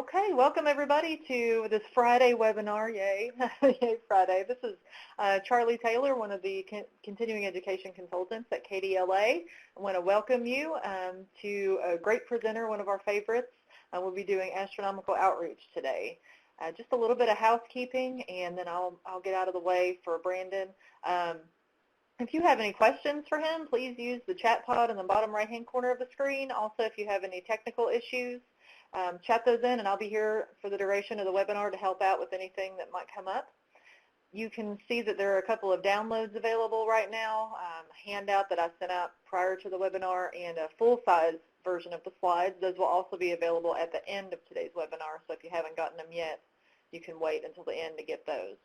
Okay, welcome everybody to this Friday webinar. Yay, yay Friday. This is Charlie Taylor, one of the continuing education consultants at KDLA. I want to welcome you to a great presenter, one of our favorites. We'll be doing astronomical outreach today. Just a little bit of housekeeping, and then I'll get out of the way for Brandon. If you have any questions for him, please use the chat pod in the bottom right-hand corner of the screen. Also, if you have any technical issues, chat those in, and I'll be here for the duration of the webinar to help out with anything that might come up. You can see that there are a couple of downloads available right now, a handout that I sent out prior to the webinar, and a full-size version of the slides. Those will also be available at the end of today's webinar, so if you haven't gotten them yet, you can wait until the end to get those.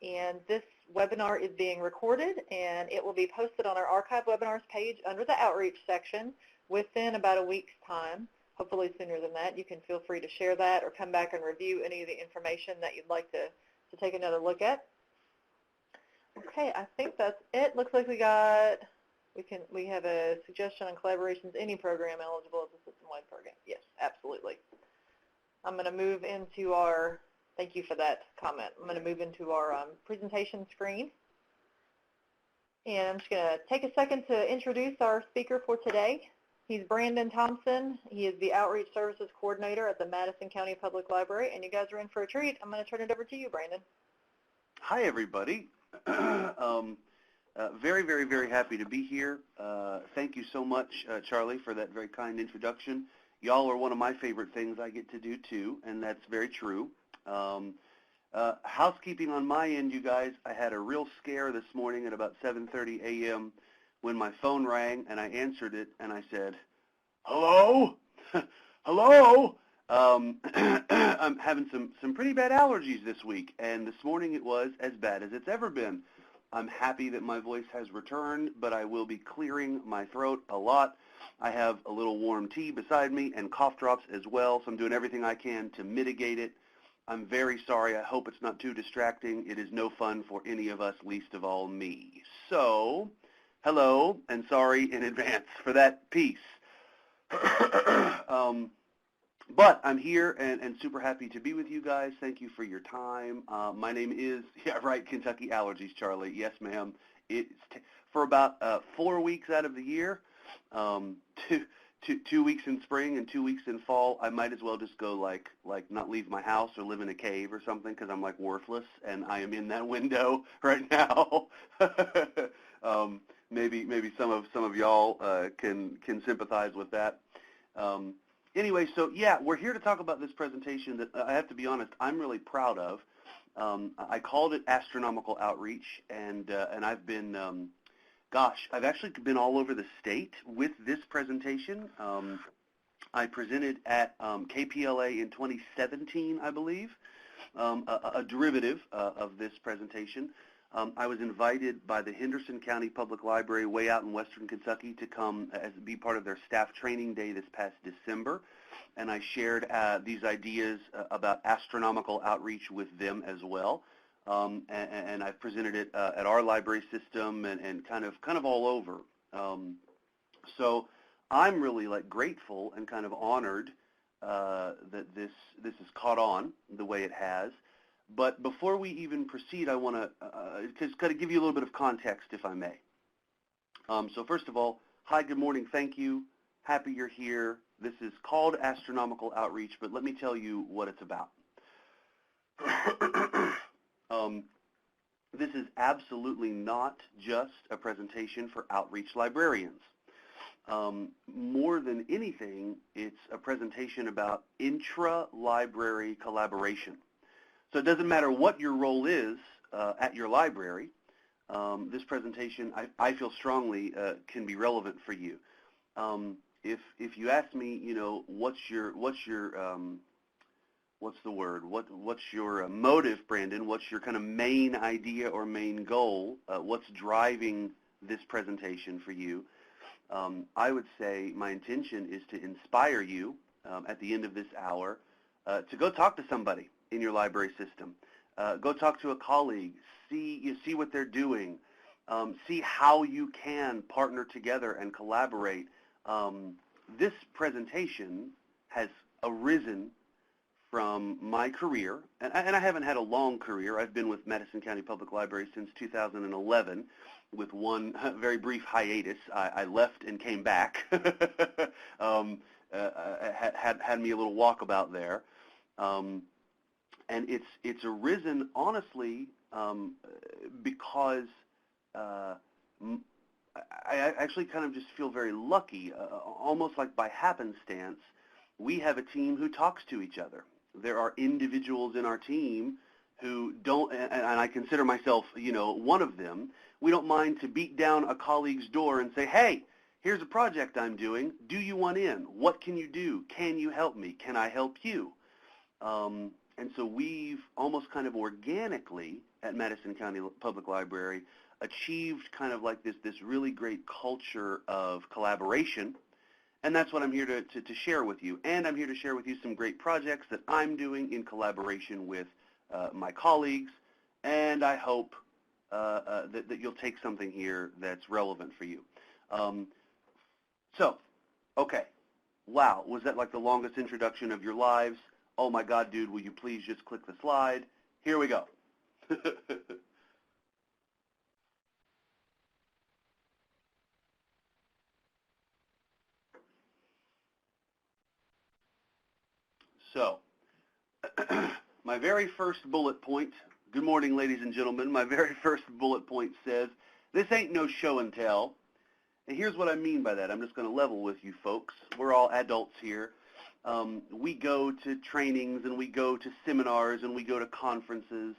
And this webinar is being recorded, and it will be posted on our archive webinars page under the outreach section within about a week's time. Hopefully sooner than that. You can feel free to share that or come back and review any of the information that you'd like to take another look at. Okay, I think that's it. Looks like we have a suggestion on collaborations, any program eligible as a system-wide program. Yes, absolutely. I'm going to move into our, thank you for that comment. I'm going to move into our presentation screen. And I'm just going to take a second to introduce our speaker for today. He's Brandon Thompson. He is the Outreach Services Coordinator at the Madison County Public Library, and you guys are in for a treat. I'm going to turn it over to you, Brandon. Hi, everybody. Very, very, very happy to be here. Thank you so much, Charlie, for that very kind introduction. Y'all are one of my favorite things I get to do, too, and that's very true. Housekeeping on my end, you guys, I had a real scare this morning at about 7:30 a.m. when my phone rang, and I answered it, and I said, hello? Hello? I'm having some pretty bad allergies this week, and this morning it was as bad as it's ever been. I'm happy that my voice has returned, but I will be clearing my throat a lot. I have a little warm tea beside me and cough drops as well, so I'm doing everything I can to mitigate it. I'm very sorry. I hope it's not too distracting. It is no fun for any of us, least of all me. So, hello, and sorry in advance for that piece. But I'm here and super happy to be with you guys. Thank you for your time. My name is, yeah, right, Kentucky Allergies, Charlie. Yes, ma'am. It's for about 4 weeks out of the year, 2 weeks in spring and 2 weeks in fall. I might as well just go like not leave my house or live in a cave or something because I'm like worthless, and I am in that window right now. Maybe some of y'all can sympathize with that. Anyway, so yeah, we're here to talk about this presentation that I have to be honest, I'm really proud of. I called it Astronomical Outreach, and I've been, gosh, I've actually been all over the state with this presentation. I presented at KPLA in 2017, I believe, a derivative of this presentation. I was invited by the Henderson County Public Library way out in western Kentucky to come be part of their staff training day this past December, and I shared these ideas about astronomical outreach with them as well. And I've presented it at our library system and kind of all over. So I'm really grateful and kind of honored that this has caught on the way it has. But before we even proceed, I want to just kind of give you a little bit of context, if I may. So first of all, hi, good morning, thank you. Happy you're here. This is called Astronomical Outreach, but let me tell you what it's about. This is absolutely not just a presentation for outreach librarians. More than anything, it's a presentation about intra-library collaboration. So it doesn't matter what your role is at your library. This presentation, I feel strongly, can be relevant for you. If you ask me, you know, what's your motive, Brandon? What's your kind of main idea or main goal? What's driving this presentation for you? I would say my intention is to inspire you at the end of this hour to go talk to somebody in your library system. Go talk to a colleague, see what they're doing, see how you can partner together and collaborate. This presentation has arisen from my career, and I haven't had a long career. I've been with Madison County Public Library since 2011, with one very brief hiatus. I left and came back. Had me a little walkabout there, and it's arisen honestly because I actually kind of just feel very lucky, almost like by happenstance. We have a team who talks to each other. There are individuals in our team who don't, and I consider myself, one of them. We don't mind to beat down a colleague's door and say, hey, here's a project I'm doing. Do you want in? What can you do? Can you help me? Can I help you? And so we've almost kind of organically at Madison County Public Library achieved kind of like this really great culture of collaboration. And that's what I'm here to share with you. And I'm here to share with you some great projects that I'm doing in collaboration with my colleagues. And I hope that you'll take something here that's relevant for you. Okay. Wow, was that like the longest introduction of your lives? Oh my God, dude, will you please just click the slide? Here we go. So, my very first bullet point, good morning, ladies and gentlemen. My very first bullet point says, this ain't no show and tell. And here's what I mean by that. I'm just going to level with you folks. We're all adults here. We go to trainings and we go to seminars and we go to conferences.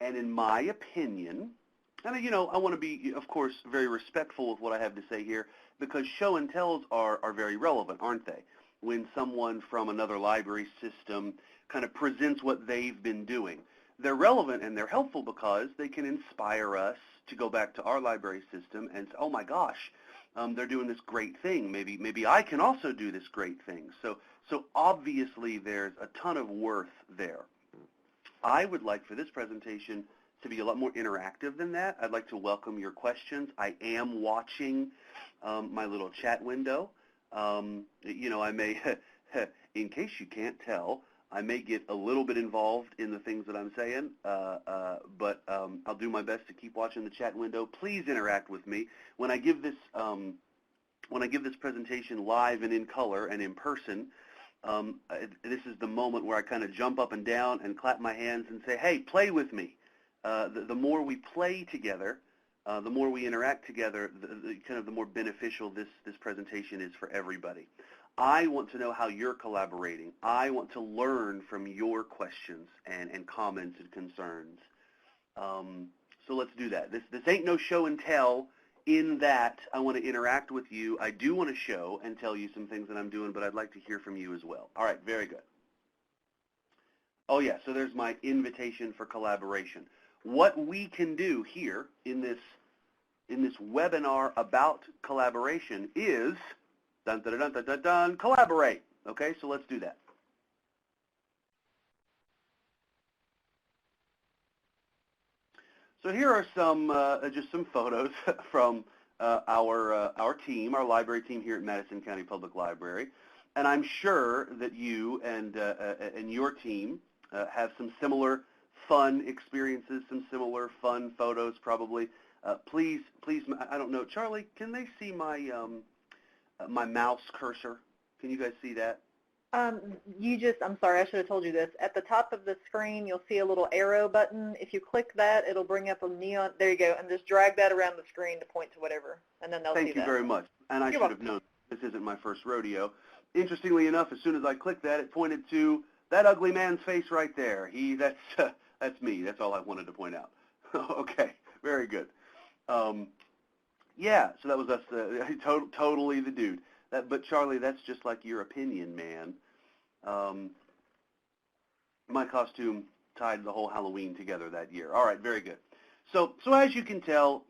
And in my opinion, and I want to be, of course, very respectful of what I have to say here, because show and tells are very relevant, aren't they? When someone from another library system kind of presents what they've been doing. They're relevant and they're helpful because they can inspire us to go back to our library system and say, oh my gosh, they're doing this great thing. Maybe I can also do this great thing. So obviously there's a ton of worth there. I would like for this presentation to be a lot more interactive than that. I'd like to welcome your questions. I am watching my little chat window. I may, in case you can't tell, I may get a little bit involved in the things that I'm saying, but I'll do my best to keep watching the chat window. Please interact with me when I give this presentation live and in color and in person. This is the moment where I kind of jump up and down and clap my hands and say, "Hey, play with me." The more we play together, the more we interact together, the more beneficial this presentation is for everybody. I want to know how you're collaborating. I want to learn from your questions and comments and concerns. So let's do that. This ain't no show and tell in that I want to interact with you. I do want to show and tell you some things that I'm doing, but I'd like to hear from you as well. All right, very good. Oh yeah, so there's my invitation for collaboration. What we can do here in this webinar about collaboration is collaborate. Okay, so let's do that. So here are some just some photos from our team, our library team here at Madison County Public Library, and I'm sure that you and your team have some similar fun experiences, some similar fun photos probably. Please, I don't know, Charlie, can they see my my mouse cursor? Can you guys see that? I'm sorry, I should have told you this. At the top of the screen, you'll see a little arrow button. If you click that, it'll bring up a neon, there you go, and just drag that around the screen to point to whatever, and then they'll see that. Thank you very much. And I should have known this isn't my first rodeo. Interestingly enough, as soon as I clicked that, it pointed to that ugly man's face right there. That's me. That's all I wanted to point out. Okay, very good. Yeah, so that was us, totally the dude. But Charlie, that's just like your opinion, man. My costume tied the whole Halloween together that year. All right, very good. So as you can tell,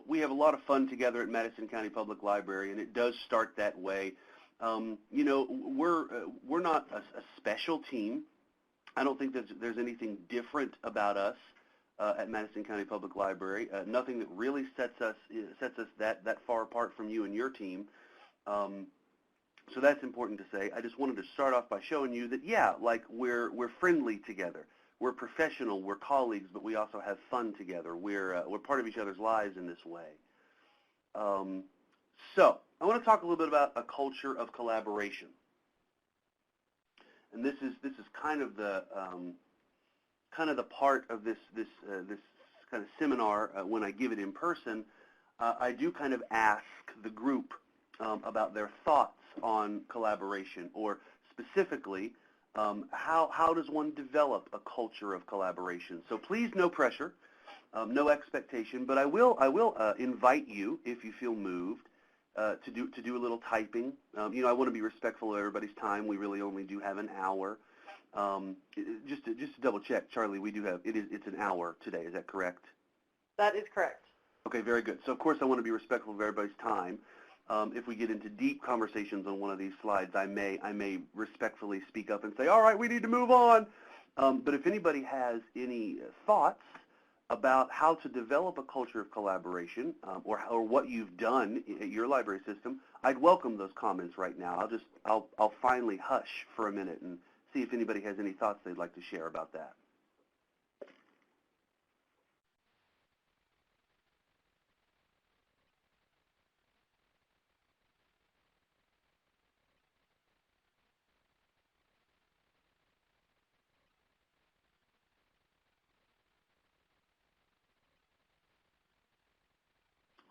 we have a lot of fun together at Madison County Public Library, and it does start that way. We're not a special team. I don't think there's anything different about us at Madison County Public Library. Nothing that really sets us that far apart from you and your team. So that's important to say. I just wanted to start off by showing you that, yeah, like we're friendly together. We're professional. We're colleagues, but we also have fun together. We're part of each other's lives in this way. So I want to talk a little bit about a culture of collaboration. And this is kind of the part of this kind of seminar when I give it in person. I do kind of ask the group about their thoughts on collaboration, or specifically, how does one develop a culture of collaboration? So please, no pressure, no expectation, but I will invite you, if you feel moved, to do a little typing. You know, I want to be respectful of everybody's time. We really only do have an hour. Just to double check, Charlie, we do have it's an hour today. Is that correct? That is correct. Okay, very good. So of course I want to be respectful of everybody's time. If we get into deep conversations on one of these slides, I may respectfully speak up and say, all right, we need to move on. But if anybody has any thoughts about how to develop a culture of collaboration, or what you've done at your library system, I'd welcome those comments right now. I'll finally hush for a minute and see if anybody has any thoughts they'd like to share about that.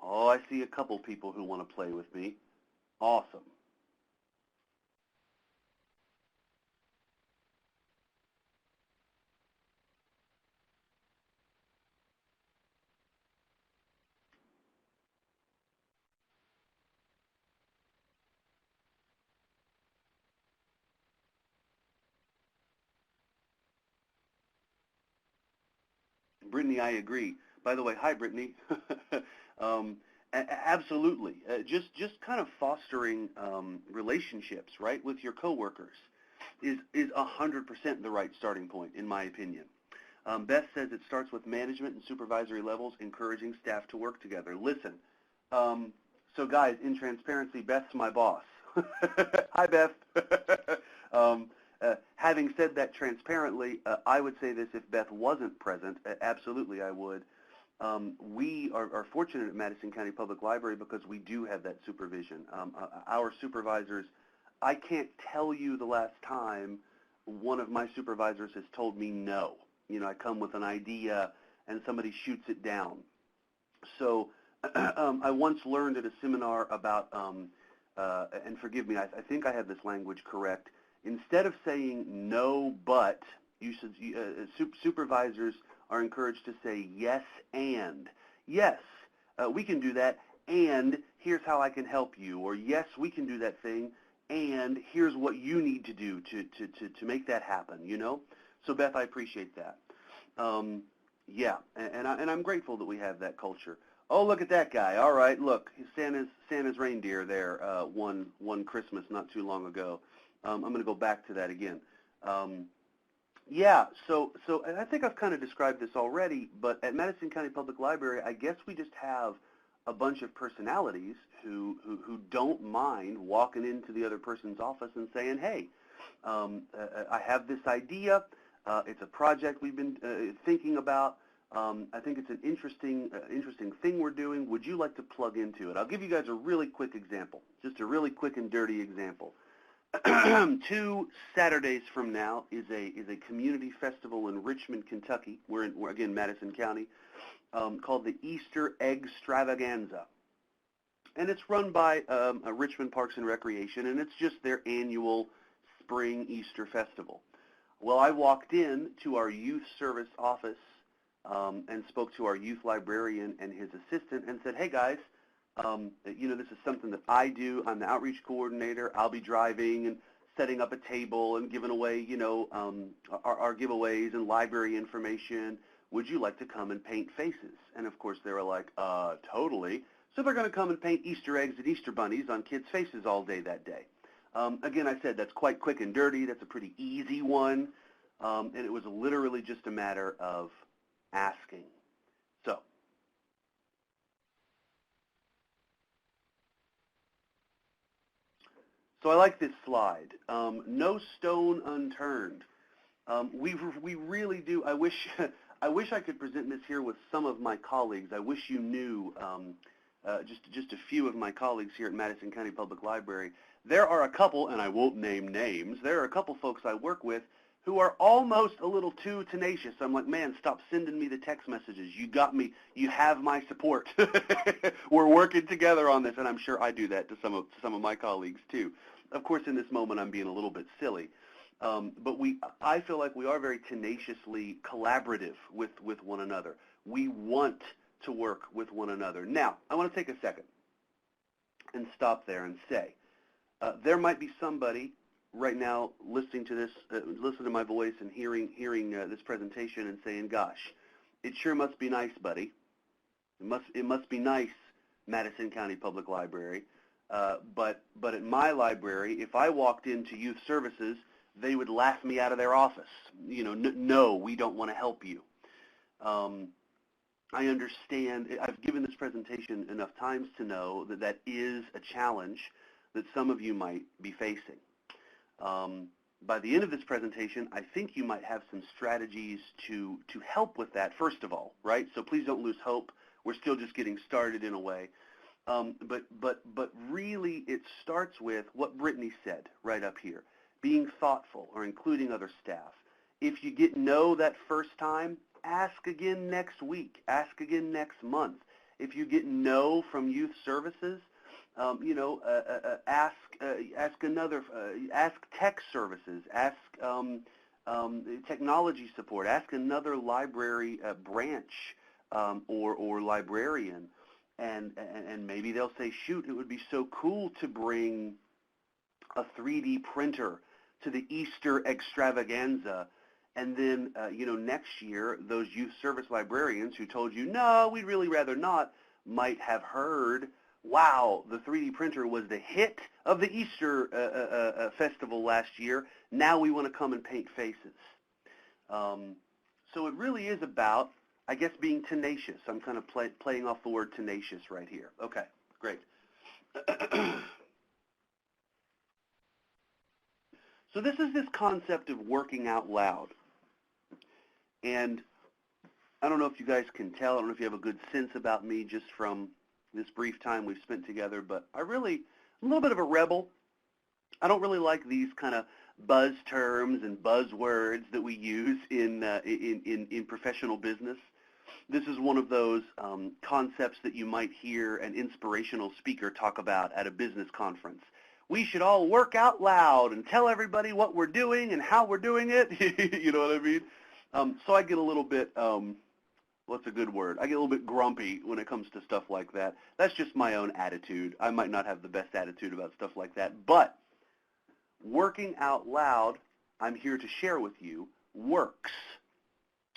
Oh, I see a couple people who want to play with me. Awesome. Brittany, I agree. By the way, hi, Brittany. Absolutely. Just kind of fostering relationships, right, with your coworkers is 100% the right starting point, in my opinion. Beth says it starts with management and supervisory levels, encouraging staff to work together. Listen, so guys, in transparency, Beth's my boss. Hi, Beth. Having said that transparently, I would say this if Beth wasn't present. Absolutely, I would. We are fortunate at Madison County Public Library because we do have that supervision. Our supervisors, I can't tell you the last time one of my supervisors has told me no. You know, I come with an idea and somebody shoots it down. So I once learned at a seminar about, and forgive me, I think I have this language correct. Instead of saying no, but, you should, supervisors are encouraged to say yes and. Yes, we can do that, and here's how I can help you. Or yes, we can do that thing, and here's what you need to do to make that happen, you know? So Beth, I appreciate that. Yeah, and I'm grateful that we have that culture. Oh, look at that guy. All right, look, Santa's reindeer there one Christmas not too long ago. I'm going to go back to that again. Yeah, so and I think I've kind of described this already, but at Madison County Public Library, I guess we just have a bunch of personalities who don't mind walking into the other person's office and saying, hey, I have this idea. It's a project we've been thinking about. I think it's an interesting thing we're doing. Would you like to plug into it? I'll give you guys a really quick example, just a really quick and dirty example. 2 Saturdays from now is a community festival in Richmond, Kentucky. We're again Madison County, called the Easter Egg Extravaganza, and it's run by Richmond Parks and Recreation, and it's just their annual spring Easter festival. Well, I walked in to our youth service office and spoke to our youth librarian and his assistant and said, hey guys, you know, this is something that I do. I'm the outreach coordinator. I'll be driving and setting up a table and giving away, you know, our giveaways and library information. Would you like to come and paint faces? And of course they were like, totally. So they're going to come and paint Easter eggs and Easter bunnies on kids' faces all day that day. Again, I said that's quite quick and dirty. That's a pretty easy one. And it was literally just a matter of asking. So, So I like this slide. No stone unturned. We really do. I wish I wish I could present this here with some of my colleagues. I wish you knew just a few of my colleagues here at Madison County Public Library. There are a couple, and I won't name names. There are a couple folks I work with who are almost a little too tenacious. I'm like, man, stop sending me the text messages. You got me. You have my support. We're working together on this, and I'm sure I do that to some of my colleagues too. Of course, in this moment, I'm being a little bit silly. But I feel like we are very tenaciously collaborative with one another. We want to work with one another. Now, I want to take a second and stop there and say, there might be somebody right now listening to this, listening to my voice and hearing this presentation and saying, gosh, it sure must be nice, buddy. It must be nice, Madison County Public Library. But at my library, if I walked into youth services, they would laugh me out of their office. You know, no, we don't want to help you. I understand. I've given this presentation enough times to know that that is a challenge that some of you might be facing. By the end of this presentation, I think you might have some strategies to help with that, first of all, right? So please don't lose hope. We're still just getting started in a way. But really it starts with what Brittany said right up here, being thoughtful or including other staff. If you get no that first time, ask again next week, ask again next month. If you get no from youth services, ask tech services, ask technology support, ask another library branch or librarian, and maybe they'll say, shoot, it would be so cool to bring a 3D printer to the Easter extravaganza. And then, next year, those youth service librarians who told you, no, we'd really rather not, might have heard, wow, the 3D printer was the hit of the Easter festival last year. Now we want to come and paint faces. So it really is about, I guess, being tenacious. I'm kind of playing off the word tenacious right here. Okay, great. So this is this concept of working out loud. And I don't know if you guys can tell, I don't know if you have a good sense about me just from this brief time we've spent together, but I'm a little bit of a rebel. I don't really like these kind of buzz terms and buzzwords that we use in professional business. This is one of those concepts that you might hear an inspirational speaker talk about at a business conference. We should all work out loud and tell everybody what we're doing and how we're doing it. You know what I mean? So I get a little bit, what's a good word? I get a little bit grumpy when it comes to stuff like that. That's just my own attitude. I might not have the best attitude about stuff like that. But working out loud, I'm here to share with you, works.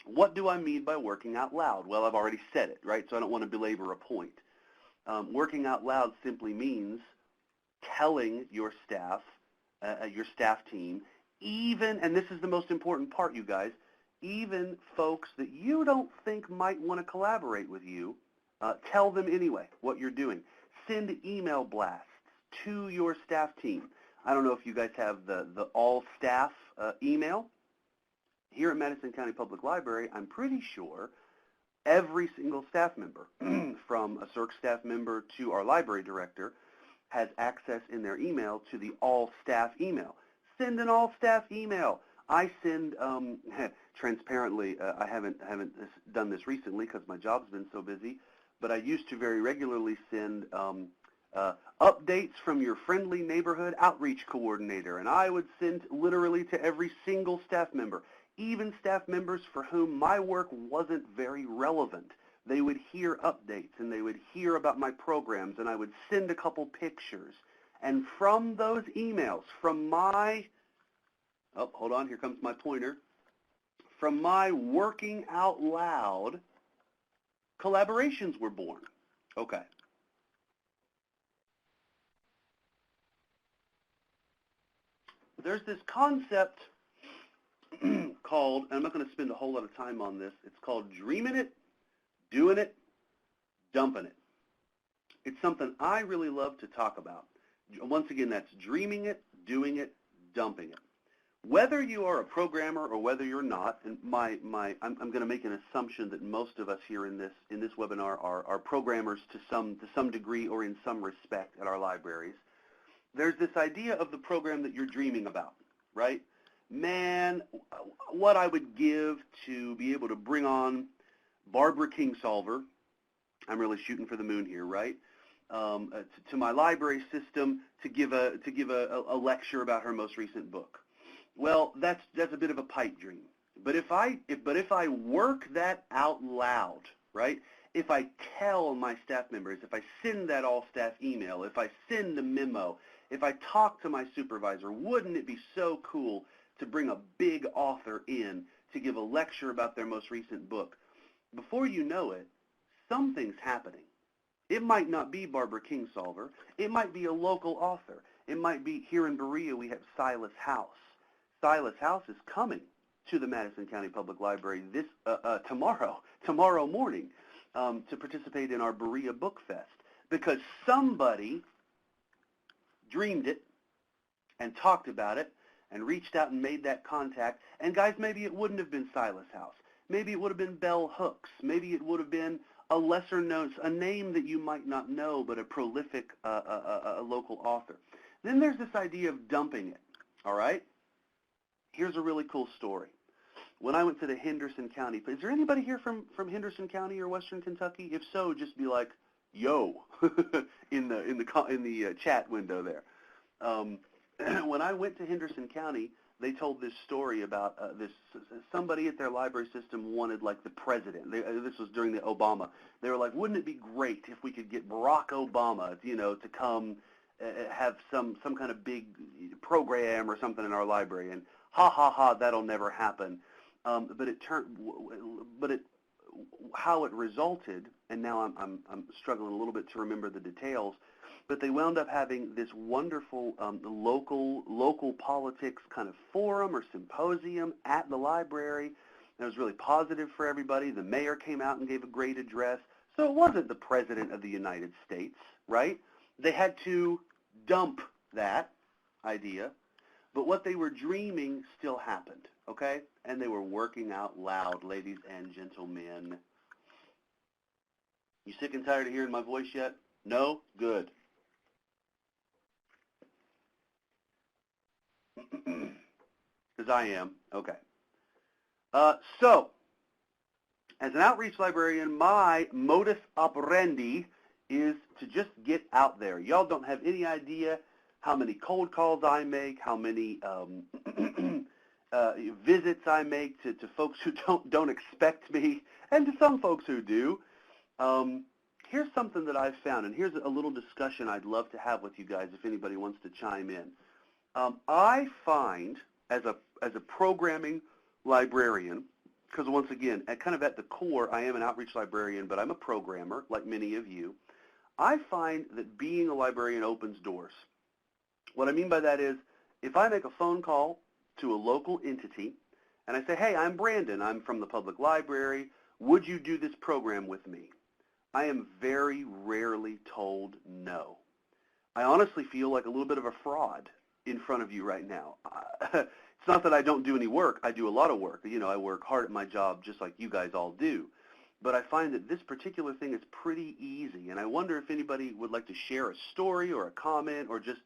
What do I mean by working out loud? Well, I've already said it, right? So I don't want to belabor a point. Working out loud simply means telling your staff team, even, and this is the most important part, you guys, even folks that you don't think might want to collaborate with you, tell them anyway what you're doing. Send email blasts to your staff team. I don't know if you guys have the all staff email. Here at Madison County Public Library, I'm pretty sure every single staff member, from a CERC staff member to our library director, has access in their email to the all staff email. Send an all staff email. I send, transparently, I haven't done this recently because my job's been so busy, but I used to very regularly send updates from your friendly neighborhood outreach coordinator, and I would send literally to every single staff member, even staff members for whom my work wasn't very relevant. They would hear updates and they would hear about my programs, and I would send a couple pictures. And from those emails, from my, oh, hold on, here comes my pointer, from my working out loud, collaborations were born. Okay. There's this concept called, and I'm not going to spend a whole lot of time on this, it's called dreaming it, doing it, dumping it. It's something I really love to talk about Once again, that's dreaming it, doing it, dumping it. Whether you are a programmer or whether you're not, and I'm going to make an assumption that most of us here in this webinar are programmers to some degree or in some respect at our libraries. There's this idea of the program that you're dreaming about, right? Man, what I would give to be able to bring on Barbara Kingsolver, I'm really shooting for the moon here, right? To my library system to give a lecture about her most recent book. Well, that's a bit of a pipe dream. But if I work that out loud, right? If I tell my staff members, if I send that all staff email, if I send the memo, if I talk to my supervisor, wouldn't it be so cool to bring a big author in to give a lecture about their most recent book? Before you know it, something's happening. It might not be Barbara Kingsolver. It might be a local author. It might be here in Berea we have Silas House. Silas House is coming to the Madison County Public Library this tomorrow morning to participate in our Berea Book Fest because somebody dreamed it and talked about it and reached out and made that contact. And guys, maybe it wouldn't have been Silas House. Maybe it would have been Bell Hooks. Maybe it would have been a lesser known, a name that you might not know, but a prolific local author. Then there's this idea of dumping it, all right? Here's a really cool story. When I went to the Henderson County, is there anybody here from Henderson County or Western Kentucky? If so, just be like, yo, in the chat window there. When I went to Henderson County, they told this story about somebody at their library system wanted like the president. This was during the Obama. They were like, wouldn't it be great if we could get Barack Obama, to come have some kind of big program or something in our library? And that'll never happen. How it resulted, and now I'm struggling a little bit to remember the details. But they wound up having this wonderful local politics kind of forum or symposium at the library. And it was really positive for everybody. The mayor came out and gave a great address. So it wasn't the President of the United States, right? They had to dump that idea. But what they were dreaming still happened, okay? And they were working out loud, ladies and gentlemen. You sick and tired of hearing my voice yet? No? Good. Because I am. Okay. So, as an outreach librarian, my modus operandi is to just get out there. Y'all don't have any idea how many cold calls I make, how many visits I make to folks who don't expect me, and to some folks who do. Here's something that I've found, and here's a little discussion I'd love to have with you guys if anybody wants to chime in. I find, as a programming librarian, because once again, at the core, I am an outreach librarian, but I'm a programmer, like many of you. I find that being a librarian opens doors. What I mean by that is, if I make a phone call to a local entity, and I say, hey, I'm Brandon, I'm from the public library, would you do this program with me? I am very rarely told no. I honestly feel like a little bit of a fraud in front of you right now. It's not that I don't do any work. I do a lot of work. I work hard at my job just like you guys all do. But I find that this particular thing is pretty easy, and I wonder if anybody would like to share a story or a comment or just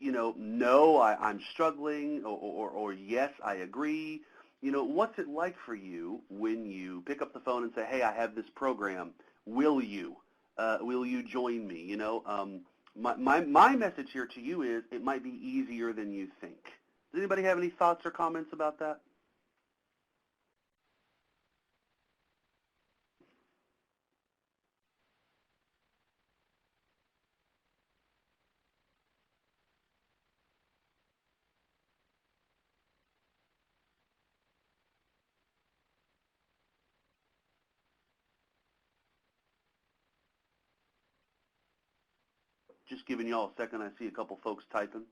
no, I'm struggling, or yes, I agree. What's it like for you when you pick up the phone and say, hey, I have this program. Will you join me? My message here to you is it might be easier than you think. Does anybody have any thoughts or comments about that? Just giving y'all a second. I see a couple folks typing.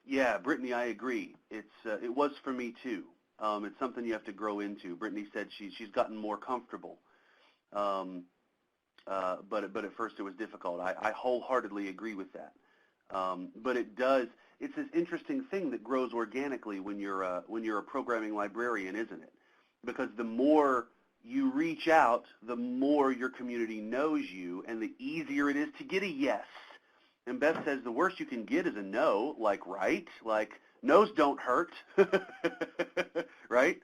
Yeah, Brittany, I agree. It was for me too. It's something you have to grow into. Brittany said she's gotten more comfortable, um, but at first it was difficult. I wholeheartedly agree with that. But it does. It's this interesting thing that grows organically when you're a programming librarian, isn't it? Because the more you reach out, the more your community knows you, and the easier it is to get a yes. And Beth says the worst you can get is a no, like right, like no's don't hurt, right?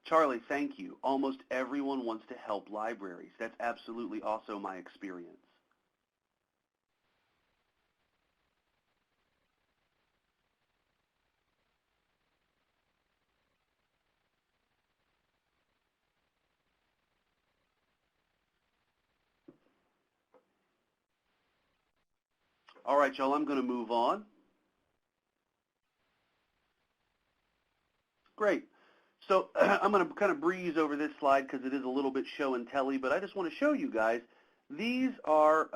Charlie, thank you. Almost everyone wants to help libraries. That's absolutely also my experience. All right, y'all, I'm going to move on. Great. So I'm going to kind of breeze over this slide because it is a little bit show and telly, but I just want to show you guys. These are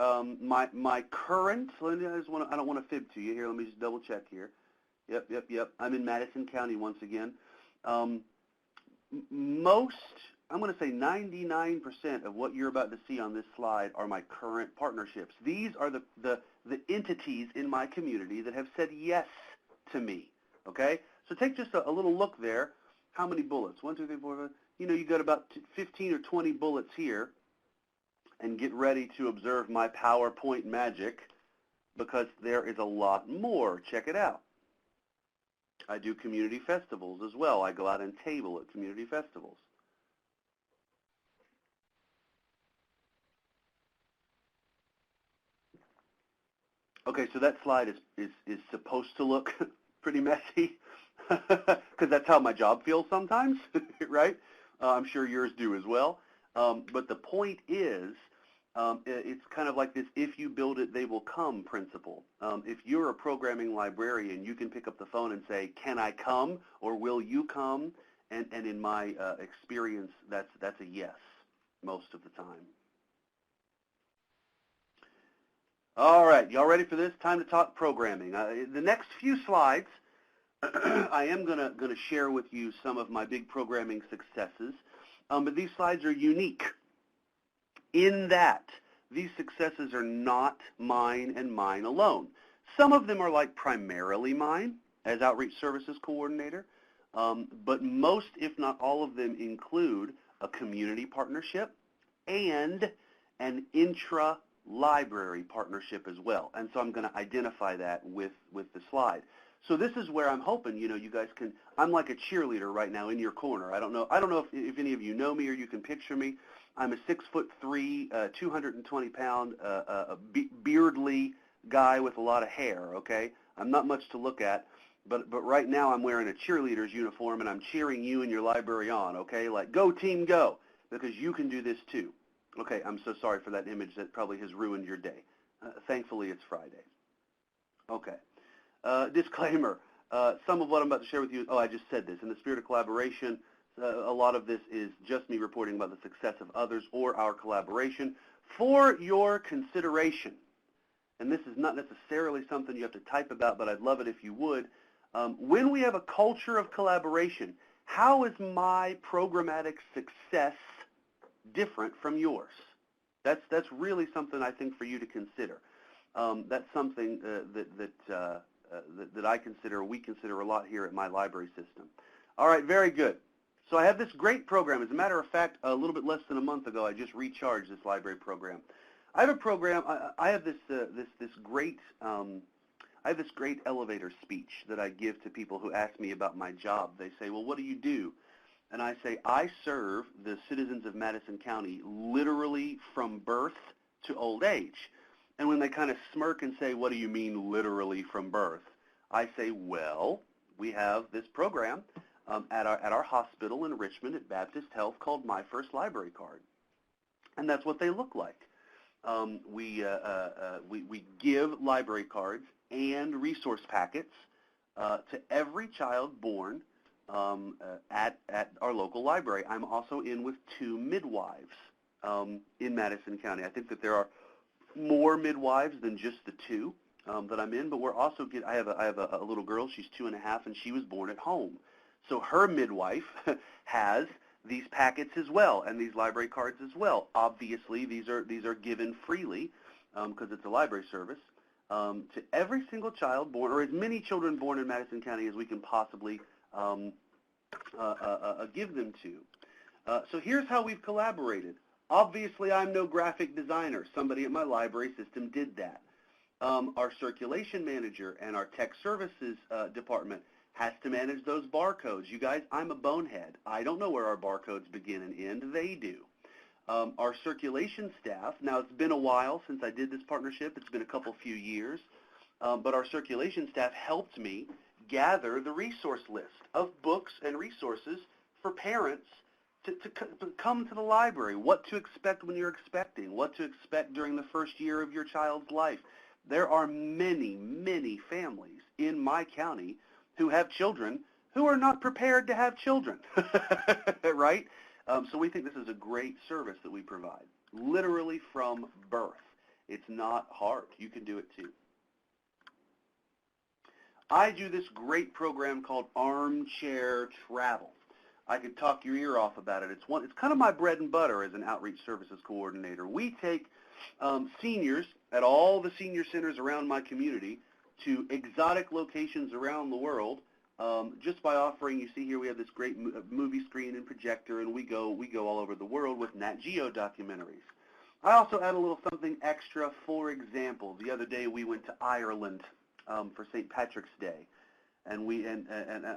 my current. I don't want to fib to you here. Let me just double check here. Yep. I'm in Madison County once again. Most, I'm going to say 99% of what you're about to see on this slide are my current partnerships. These are the entities in my community that have said yes to me. Okay. So take just a little look there. How many bullets? 1, 2, 3, 4, 5. You know, you got about 15 or 20 bullets here. And get ready to observe my PowerPoint magic because there is a lot more. Check it out. I do community festivals as well. I go out and table at community festivals. Okay, so that slide is supposed to look pretty messy because that's how my job feels sometimes, right? I'm sure yours do as well. But the point is, it's kind of like this if you build it, they will come principle. If you're a programming librarian, you can pick up the phone and say, can I come or will you come? And in my experience, that's a yes most of the time. All right, y'all ready for this? Time to talk programming. The next few slides, I am gonna share with you some of my big programming successes, but these slides are unique in that these successes are not mine and mine alone. Some of them are like primarily mine as outreach services coordinator, but most, if not all of them, include a community partnership and an intra-library partnership as well. And so I'm going to identify that with the slide. So this is where I'm hoping, you know, you guys can, I'm like a cheerleader right now in your corner. I don't know if any of you know me or you can picture me. I'm a 6'3", 220-pound, beardly guy with a lot of hair, okay? I'm not much to look at, but right now I'm wearing a cheerleader's uniform and I'm cheering you and your library on, okay? Like, go team, go, because you can do this too. Okay, I'm so sorry for that image that probably has ruined your day. Thankfully, it's Friday. Okay. Disclaimer, some of what I'm about to share with you, I just said this, in the spirit of collaboration, a lot of this is just me reporting about the success of others or our collaboration for your consideration. And this is not necessarily something you have to type about, but I'd love it if you would. When we have a culture of collaboration, how is my programmatic success different from yours? That's really something I think for you to consider. That's something that I consider, we consider a lot here at my library system. All right, very good. So I have this great program. As a matter of fact, a little bit less than a month ago, I just recharged this library program. I have a program. I have this great elevator speech that I give to people who ask me about my job. They say, "Well, what do you do?" And I say, "I serve the citizens of Madison County literally from birth to old age." And when they kind of smirk and say, "What do you mean literally from birth?" I say, "Well, we have this program at our hospital in Richmond at Baptist Health called My First Library Card." And that's what they look like. We give library cards and resource packets to every child born at our local library. I'm also in with 2 midwives in Madison County. I think that there are more midwives than just the 2. that I'm in, but we're also I have a little girl. She's 2.5, and she was born at home. So her midwife has these packets as well, and these library cards as well. Obviously, these are given freely because it's a library service to every single child born, or as many children born in Madison County as we can possibly give them to. So here's how we've collaborated. Obviously, I'm no graphic designer. Somebody at my library system did that. Our circulation manager and our tech services department has to manage those barcodes. You guys, I'm a bonehead. I don't know where our barcodes begin and end. They do. Our circulation staff, now it's been a while since I did this partnership. It's been a few years. But our circulation staff helped me gather the resource list of books and resources for parents to come to the library, what to expect when you're expecting, what to expect during the first year of your child's life. There are many, many families in my county who have children who are not prepared to have children, right? So we think this is a great service that we provide, literally from birth. It's not hard. You can do it too. I do this great program called Armchair Travel. I could talk your ear off about it. It's kind of my bread and butter as an outreach services coordinator. We take seniors at all the senior centers around my community to exotic locations around the world just by offering, you see here we have this great movie screen and projector, and we go all over the world with Nat Geo documentaries. I also add a little something extra. For example, the other day we went to Ireland for St. Patrick's Day, and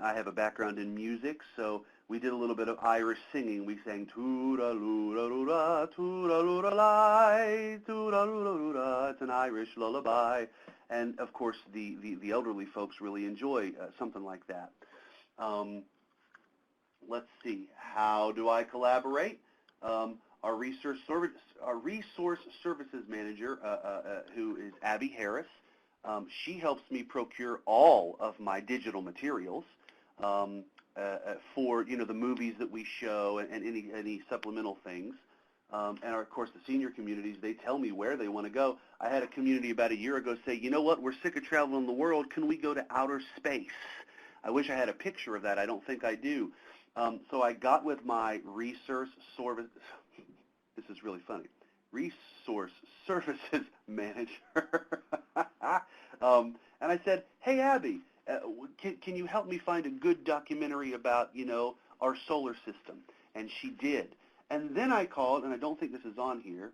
I have a background in music, so we did a little bit of Irish singing. We sang toodaloo-da-doo-da, toodaloo-da-lie, toodaloo-da-doo-da. It's an Irish lullaby. And, of course, the elderly folks really enjoy something like that. Let's see. How do I collaborate? Our resource services manager, who is Abby Harris, she helps me procure all of my digital materials for the movies that we show and any supplemental things. And of course, the senior communities, they tell me where they want to go. I had a community about a year ago say, you know what, we're sick of traveling the world. Can we go to outer space? I wish I had a picture of that. I don't think I do. So I got with my resource service. This is really funny. Resource services manager. And I said, hey, Abby, can you help me find a good documentary about, our solar system? And she did. And then I called, and I don't think this is on here,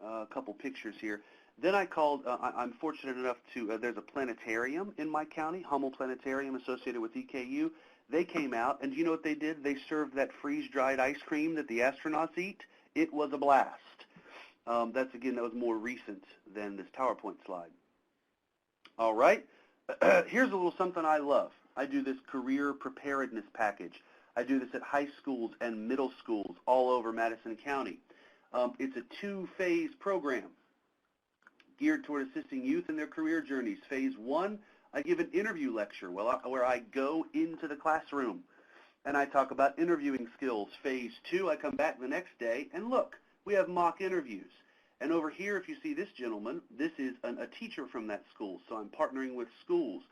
a couple pictures here. Then I called, I'm fortunate enough to, there's a planetarium in my county, Hummel Planetarium associated with EKU. They came out, and do you know what they did? They served that freeze-dried ice cream that the astronauts eat. It was a blast. That was more recent than this PowerPoint slide. All right, here's a little something I love. I do this career preparedness package. I do this at high schools and middle schools all over Madison County. It's a 2-phase program geared toward assisting youth in their career journeys. Phase 1, I give an interview lecture where I go into the classroom and I talk about interviewing skills. Phase 2, I come back the next day and look, we have mock interviews. And over here, if you see this gentleman, this is a teacher from that school, so I'm partnering with schools.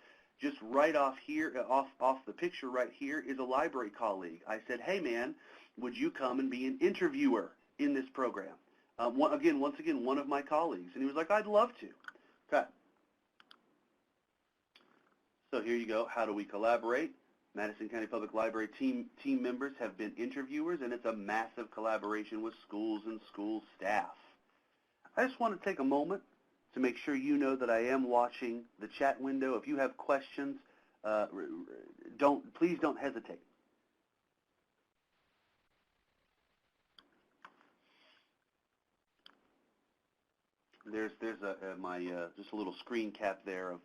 Just right off here, off the picture right here is a library colleague. I said, hey man, would you come and be an interviewer in this program? Once again, one of my colleagues. And he was like, I'd love to. Okay. So here you go. How do we collaborate? Madison County Public Library team members have been interviewers, and it's a massive collaboration with schools and school staff. I just want to take a moment to make sure you know that I am watching the chat window. If you have questions, please don't hesitate. There's just a little screen cap there of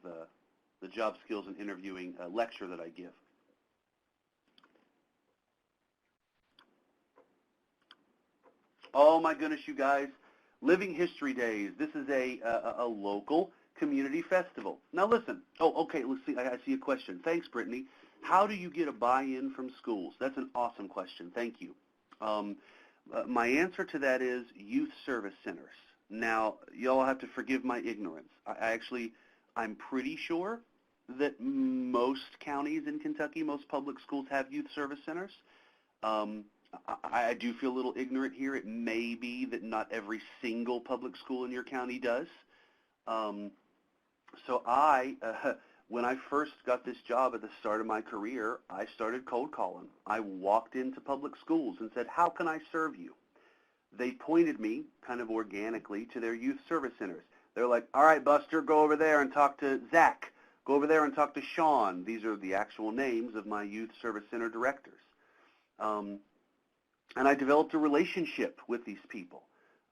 the job skills and interviewing lecture that I give. Oh my goodness, you guys. Living History Days. This is a local community festival. Now listen. Oh, okay. Let's see. I see a question. Thanks, Brittany. How do you get a buy-in from schools? That's an awesome question. Thank you. My answer to that is youth service centers. Now, y'all have to forgive my ignorance. I'm pretty sure that most counties in Kentucky, most public schools have youth service centers. I do feel a little ignorant here. It may be that not every single public school in your county does. So when I first got this job at the start of my career, I started cold calling. I walked into public schools and said, how can I serve you? They pointed me kind of organically to their youth service centers. They're like, all right, Buster, go over there and talk to Zach. Go over there and talk to Sean. These are the actual names of my youth service center directors. And I developed a relationship with these people.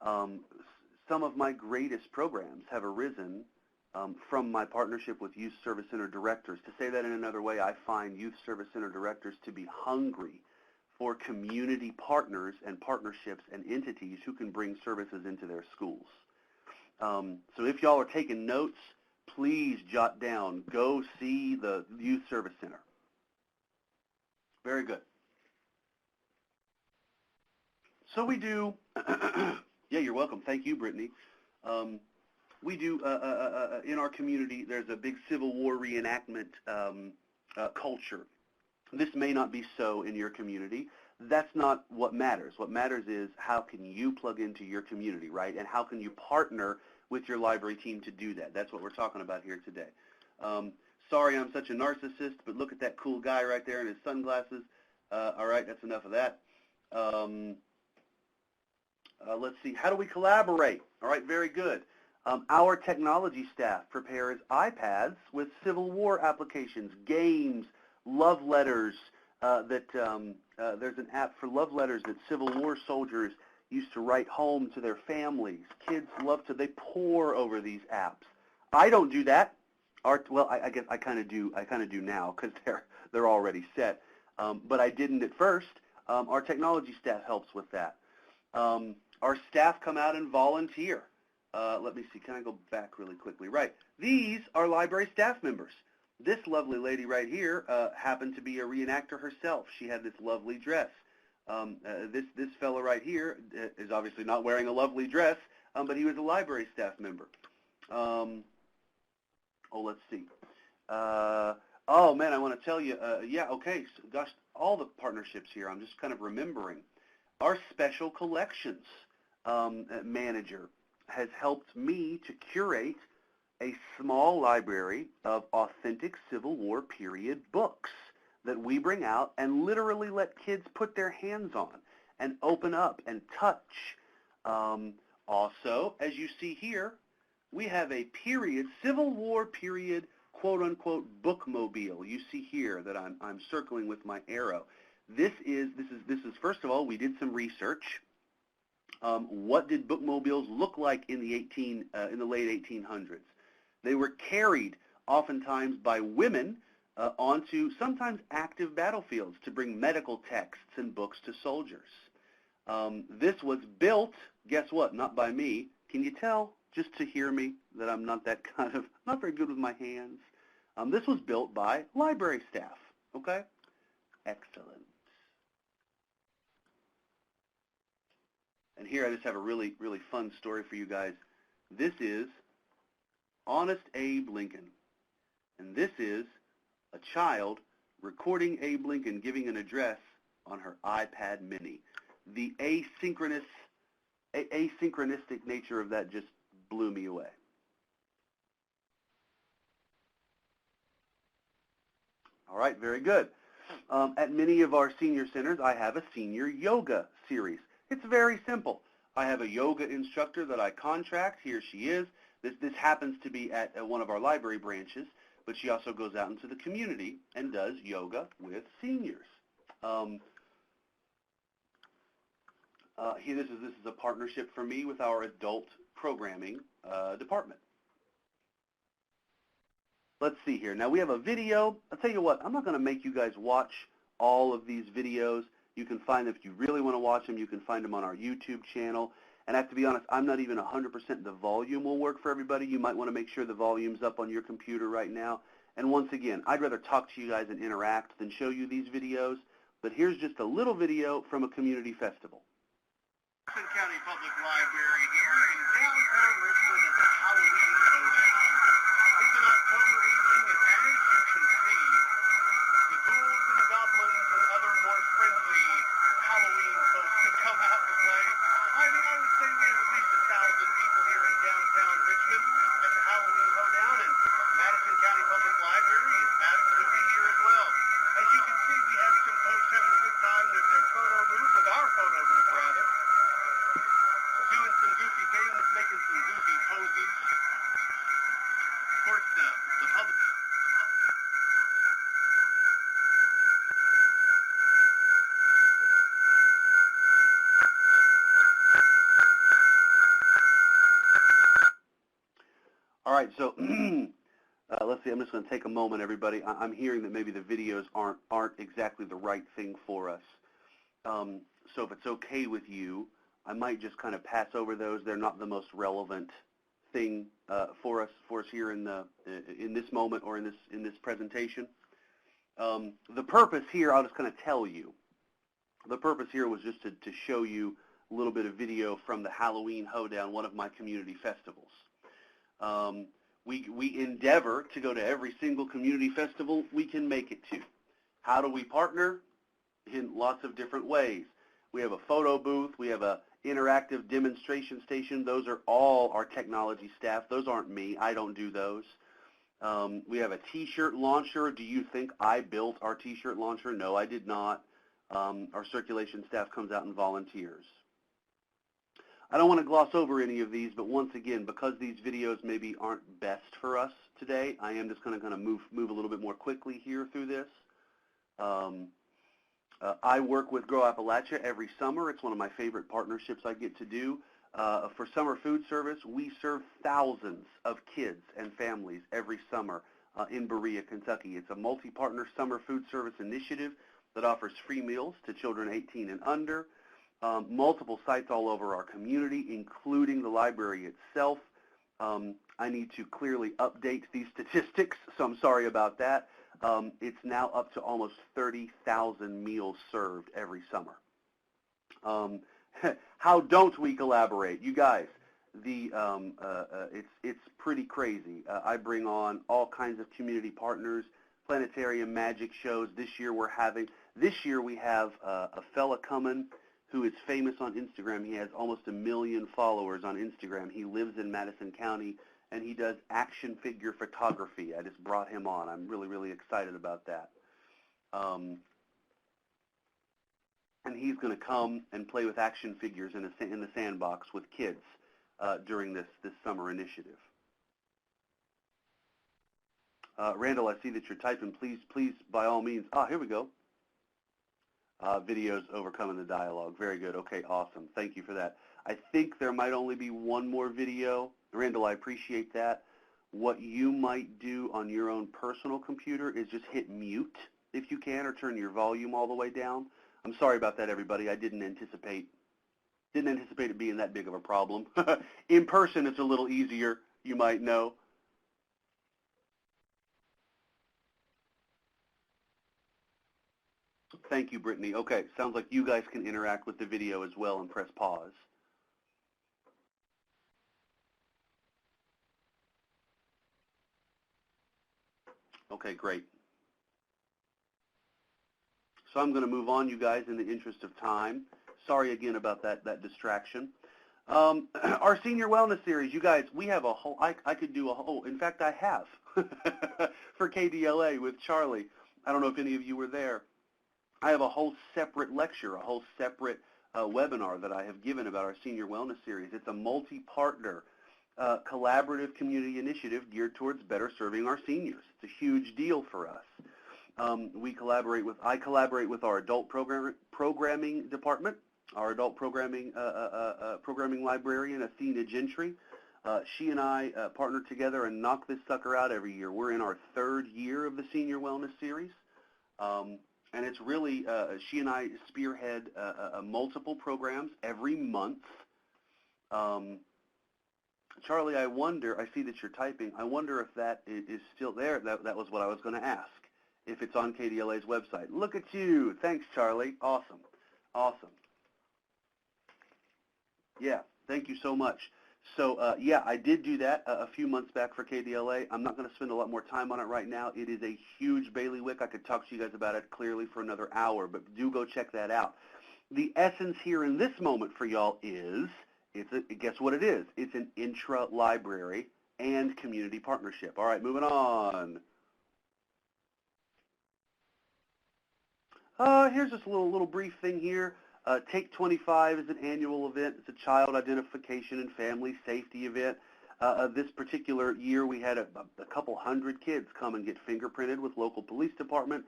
Some of my greatest programs have arisen from my partnership with youth service center directors. To say that in another way, I find youth service center directors to be hungry for community partners and partnerships and entities who can bring services into their schools. So if y'all are taking notes, please jot down, go see the youth service center. Very good. So we do, yeah, you're welcome. Thank you, Brittany. We do, in our community, there's a big Civil War reenactment culture. This may not be so in your community. That's not what matters. What matters is how can you plug into your community, right? And how can you partner with your library team to do that? That's what we're talking about here today. Sorry I'm such a narcissist, but look at that cool guy right there in his sunglasses. All right, that's enough of that. Let's see, how do we collaborate? All right, very good. Our technology staff prepares iPads with Civil War applications, games, love letters. There's an app for love letters that Civil War soldiers used to write home to their families. Kids love to, they pore over these apps. I don't do that. Well, I guess I kind of do now because they're already set. But I didn't at first. Our technology staff helps with that. Our staff come out and volunteer. Let me see, can I go back really quickly? Right, these are library staff members. This lovely lady right here happened to be a reenactor herself. She had this lovely dress. This fellow right here is obviously not wearing a lovely dress, but he was a library staff member. Let's see. Oh man, I want to tell you, yeah, okay, so gosh, all the partnerships here, I'm just kind of remembering. Our special collections manager has helped me to curate a small library of authentic Civil War period books that we bring out and literally let kids put their hands on and open up and touch. Also, as you see here, we have a period, Civil War period, quote-unquote, bookmobile. You see here that I'm circling with my arrow. This is first of all, we did some research. What did bookmobiles look like in the late 1800s? They were carried oftentimes by women onto sometimes active battlefields to bring medical texts and books to soldiers. This was built, guess what, not by me. Can you tell, just to hear me, that I'm not very good with my hands? This was built by library staff, okay? Excellent. And here I just have a really, really fun story for you guys. This is Honest Abe Lincoln. And this is a child recording Abe Lincoln giving an address on her iPad mini. The asynchronistic nature of that just blew me away. All right, very good. At many of our senior centers, I have a senior yoga series. It's very simple. I have a yoga instructor that I contract. Here she is. This happens to be at one of our library branches, but she also goes out into the community and does yoga with seniors. This is a partnership for me with our adult programming department. Let's see here. Now we have a video. I'll tell you what, I'm not going to make you guys watch all of these videos. You can find them, if you really want to watch them, you can find them on our YouTube channel. And I have to be honest, I'm not even 100% the volume will work for everybody. You might want to make sure the volume's up on your computer right now. And once again, I'd rather talk to you guys and interact than show you these videos. But here's just a little video from a community festival. Jefferson County Public Library here in downtown Richmond at the Halloween Oasis. It's an right, so let's see. I'm just going to take a moment, everybody. I'm hearing that maybe the videos aren't exactly the right thing for us. So if it's okay with you, I might just kind of pass over those. They're not the most relevant thing for us here in this moment or in this presentation. The purpose here, I'll just kind of tell you. The purpose here was just to show you a little bit of video from the Halloween Hoedown, one of my community festivals. We endeavor to go to every single community festival we can make it to. How do we partner? In lots of different ways. We have a photo booth. We have a interactive demonstration station. Those are all our technology staff. Those aren't me. I don't do those. We have a T-shirt launcher. Do you think I built our T-shirt launcher? No, I did not. Our circulation staff comes out and volunteers. I don't want to gloss over any of these, but once again, because these videos maybe aren't best for us today, I am just going to kind of move a little bit more quickly here through this. I work with Grow Appalachia every summer. It's one of my favorite partnerships I get to do. For summer food service, we serve thousands of kids and families every summer in Berea, Kentucky. It's a multi-partner summer food service initiative that offers free meals to children 18 and under. Multiple sites all over our community, including the library itself. I need to clearly update these statistics, so I'm sorry about that. It's now up to almost 30,000 meals served every summer. How don't we collaborate? You guys, it's pretty crazy. I bring on all kinds of community partners, planetarium magic shows. This year we have a fella coming who is famous on Instagram. He has almost 1 million followers on Instagram. He lives in Madison County, and he does action figure photography. I just brought him on. I'm really, really excited about that. And he's going to come and play with action figures in the sandbox with kids during this summer initiative. Randall, I see that you're typing. Please, by all means. Here we go. Videos overcoming the dialogue. Very good. Okay, awesome. Thank you for that. I think there might only be one more video. Randall, I appreciate that. What you might do on your own personal computer is just hit mute if you can, or turn your volume all the way down. I'm sorry about that, everybody. I didn't anticipate it being that big of a problem. In person, it's a little easier, you might know. Thank you, Brittany. Okay, sounds like you guys can interact with the video as well and press pause. Okay, great. So I'm going to move on, you guys, in the interest of time. Sorry again about that distraction. Our Senior Wellness Series, you guys, we have a whole, I could do a whole, in fact, I have, for KDLA with Charlie. I don't know if any of you were there. I have a whole separate lecture, a whole separate webinar that I have given about our Senior Wellness Series. It's a multi-partner collaborative community initiative geared towards better serving our seniors. It's a huge deal for us. I collaborate with our adult programming department, our adult programming librarian, Athena Gentry. She and I partner together and knock this sucker out every year. We're in our 3rd year of the Senior Wellness Series. And it's really, she and I spearhead multiple programs every month. Charlie, I wonder, I see that you're typing, I wonder if that is still there. That was what I was going to ask, if it's on KDLA's website. Look at you. Thanks, Charlie. Awesome. Awesome. Yeah, thank you so much. So, yeah, I did do that a few months back for KDLA. I'm not going to spend a lot more time on it right now. It is a huge bailiwick. I could talk to you guys about it clearly for another hour, but do go check that out. The essence here in this moment for y'all is, guess what it is? It's an intra-library and community partnership. All right, moving on. Here's just a little brief thing here. Take 25 is an annual event. It's a child identification and family safety event. This particular year, we had a couple hundred kids come and get fingerprinted with local police department.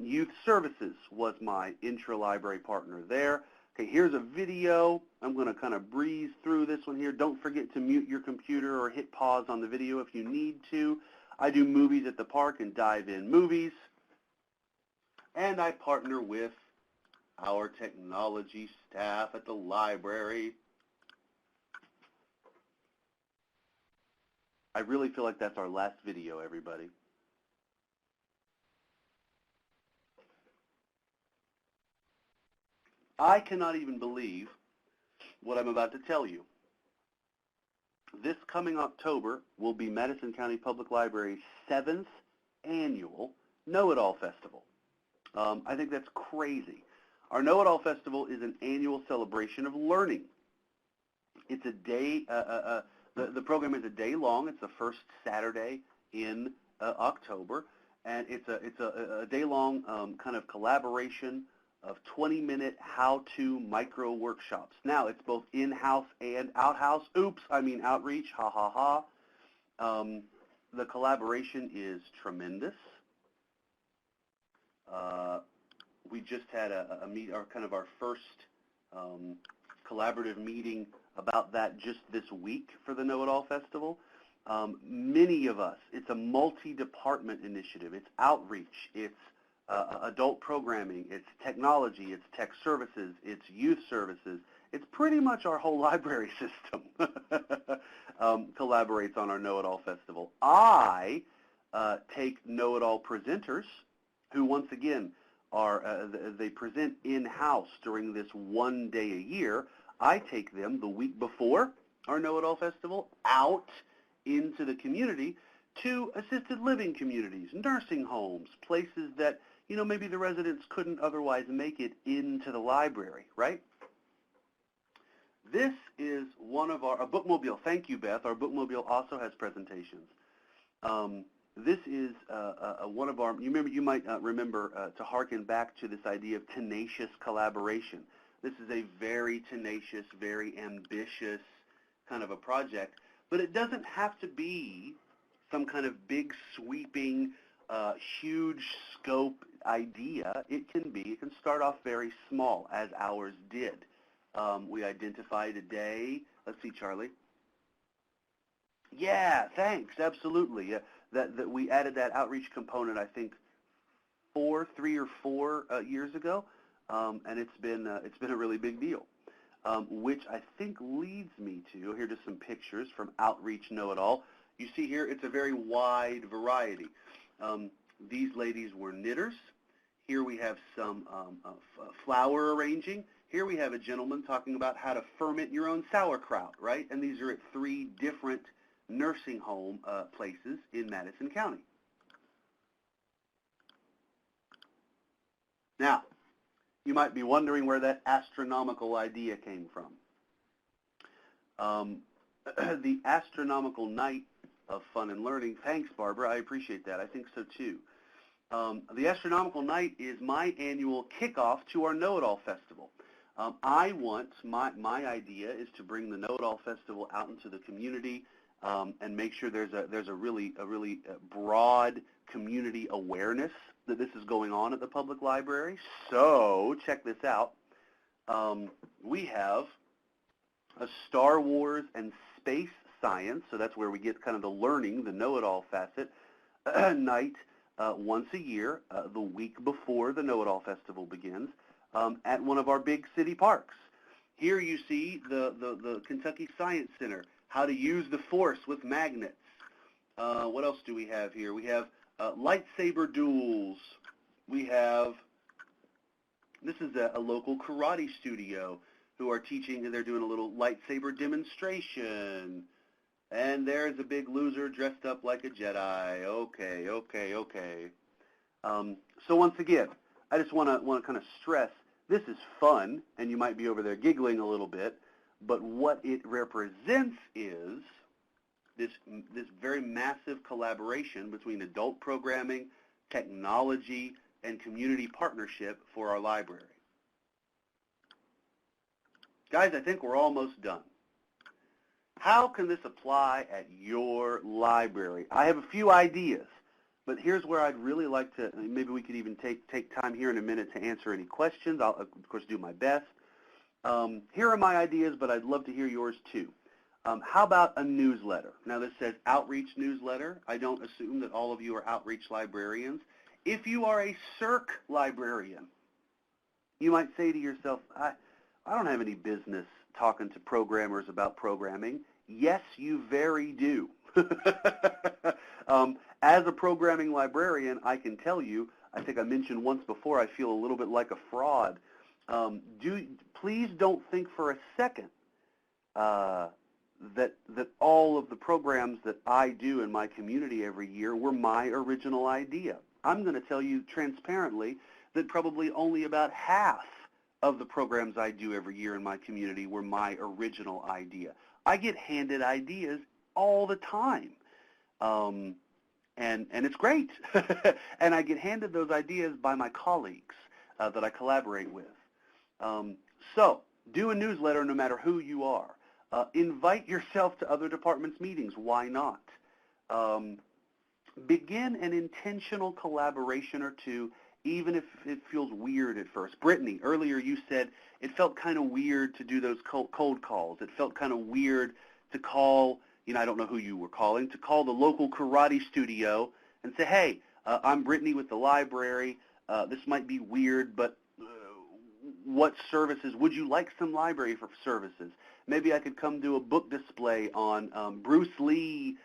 Youth Services was my intra-library partner there. Okay, here's a video. I'm going to kind of breeze through this one here. Don't forget to mute your computer or hit pause on the video if you need to. I do movies at the park and dive in movies. And I partner with our technology staff at the library. I really feel like that's our last video, everybody. I cannot even believe what I'm about to tell you. This coming October will be Madison County Public Library's 7th annual Know-It-All Festival. I think that's crazy. Our Know-It-All Festival is an annual celebration of learning. It's a day, the program is a day long. It's the first Saturday in October, and it's a day long kind of collaboration of 20-minute how-to micro workshops. Now, it's both in-house and out-house. Oops, I mean outreach, ha ha ha. The collaboration is tremendous. We just had our first collaborative meeting about that just this week for the Know-It-All Festival. Many of us, it's a multi-department initiative. It's outreach, it's adult programming, it's technology, it's tech services, it's youth services. It's pretty much our whole library system collaborates on our Know-It-All Festival. I take Know-It-All presenters who, once again, they present in-house during this one day a year. I take them the week before our Know-It-All Festival out into the community to assisted living communities, nursing homes, places that, you know, maybe the residents couldn't otherwise make it into the library, right? This is one of our bookmobile. Thank you, Beth. Our bookmobile also has presentations. This is one of our, you might remember to hearken back to this idea of tenacious collaboration. This is a very tenacious, very ambitious kind of a project, but it doesn't have to be some kind of big sweeping, huge scope idea. It can start off very small, as ours did. We identified a day. Let's see, Charlie. Yeah, thanks. Absolutely. That we added that outreach component, I think, 3 or 4 years ago, and it's been a really big deal. Which I think leads me to, here are just some pictures from Outreach Know-It-All. You see here, it's a very wide variety. These ladies were knitters. Here we have some flower arranging. Here we have a gentleman talking about how to ferment your own sauerkraut, right? And these are at 3 different nursing home places in Madison County. Now, you might be wondering where that astronomical idea came from. The Astronomical Night of Fun and Learning. Thanks, Barbara. I appreciate that. I think so, too. The Astronomical Night is my annual kickoff to our Know-It-All Festival. My idea is to bring the Know-It-All Festival out into the community and make sure there's a really broad community awareness that this is going on at the public library. So check this out. We have a Star Wars and space science, so that's where we get kind of the learning, the know-it-all facet, night once a year, the week before the Know-It-All Festival begins, at one of our big city parks. Here you see the Kentucky Science Center, how to use the force with magnets. What else do we have here? We have lightsaber duels. We have, this is a local karate studio who are teaching, and they're doing a little lightsaber demonstration. And there's a big loser dressed up like a Jedi. Okay. So once again, I just want to kind of stress, this is fun, and you might be over there giggling a little bit, but what it represents is this very massive collaboration between adult programming, technology, and community partnership for our library. Guys, I think we're almost done. How can this apply at your library? I have a few ideas, but here's where I'd really like to, maybe we could even take time here in a minute to answer any questions. I'll, of course, do my best. Here are my ideas, but I'd love to hear yours too. How about a newsletter? Now this says outreach newsletter. I don't assume that all of you are outreach librarians. If you are a circ librarian, you might say to yourself, I don't have any business talking to programmers about programming. Yes, you very do. As a programming librarian, I can tell you, I think I mentioned once before, I feel a little bit like a fraud. Please don't think for a second that all of the programs that I do in my community every year were my original idea. I'm going to tell you transparently that probably only about half of the programs I do every year in my community were my original idea. I get handed ideas all the time, and it's great. And I get handed those ideas by my colleagues that I collaborate with. So do a newsletter no matter who you are. Invite yourself to other departments' meetings. Why not? Begin an intentional collaboration or two, even if it feels weird at first. Brittany, earlier you said it felt kind of weird to do those cold calls. It felt kind of weird to call, I don't know who you were calling, to call the local karate studio and say, hey, I'm Brittany with the library. This might be weird, but what services? Would you like some library for services? Maybe I could come do a book display on Bruce Lee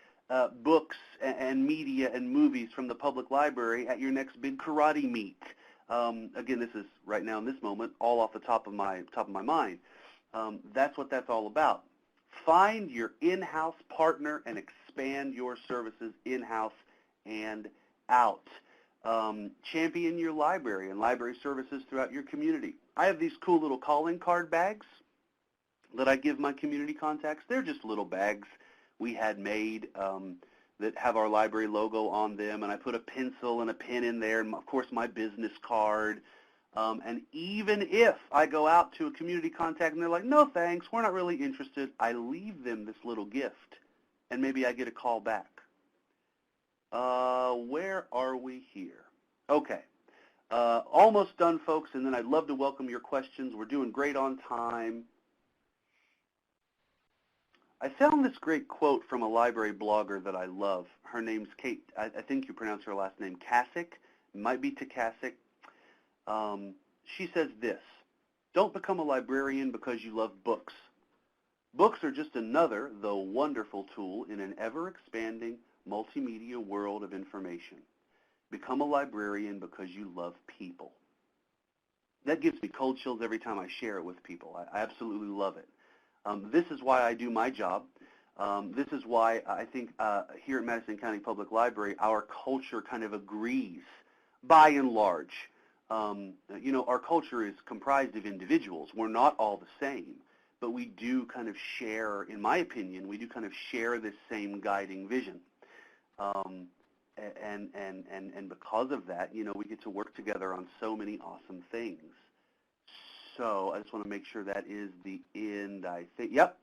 books and media and movies from the public library at your next big karate meet. Again, this is right now in this moment, all off the top of my mind. That's what that's all about. Find your in-house partner and expand your services in-house and out. Champion your library and library services throughout your community. I have these cool little calling card bags that I give my community contacts. They're just little bags we had made that have our library logo on them, and I put a pencil and a pen in there, and of course my business card. And even if I go out to a community contact and they're like, no thanks, we're not really interested, I leave them this little gift, and maybe I get a call back. Where are we here? Okay. Almost done, folks, and then I'd love to welcome your questions. We're doing great on time. I found this great quote from a library blogger that I love. Her name's Kate. I think you pronounce her last name Kasich. It might be Takasic. She says this: don't become a librarian because you love books. Books are just another, though wonderful, tool in an ever-expanding multimedia world of information. Become a librarian because you love people. That gives me cold chills every time I share it with people. I absolutely love it. This is why I do my job. This is why I think here at Madison County Public Library, our culture kind of agrees, by and large. Our culture is comprised of individuals. We're not all the same, but we do kind of share, in my opinion, we do kind of share this same guiding vision. And because of that, we get to work together on so many awesome things. So I just want to make sure that is the end, I think. Yep.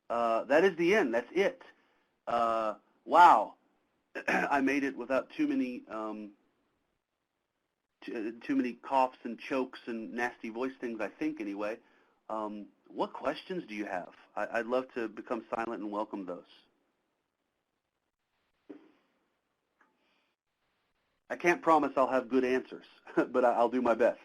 That is the end. That's it. Wow. I made it without too many coughs and chokes and nasty voice things, I think, anyway. What questions do you have? I'd love to become silent and welcome those. I can't promise I'll have good answers, but I'll do my best.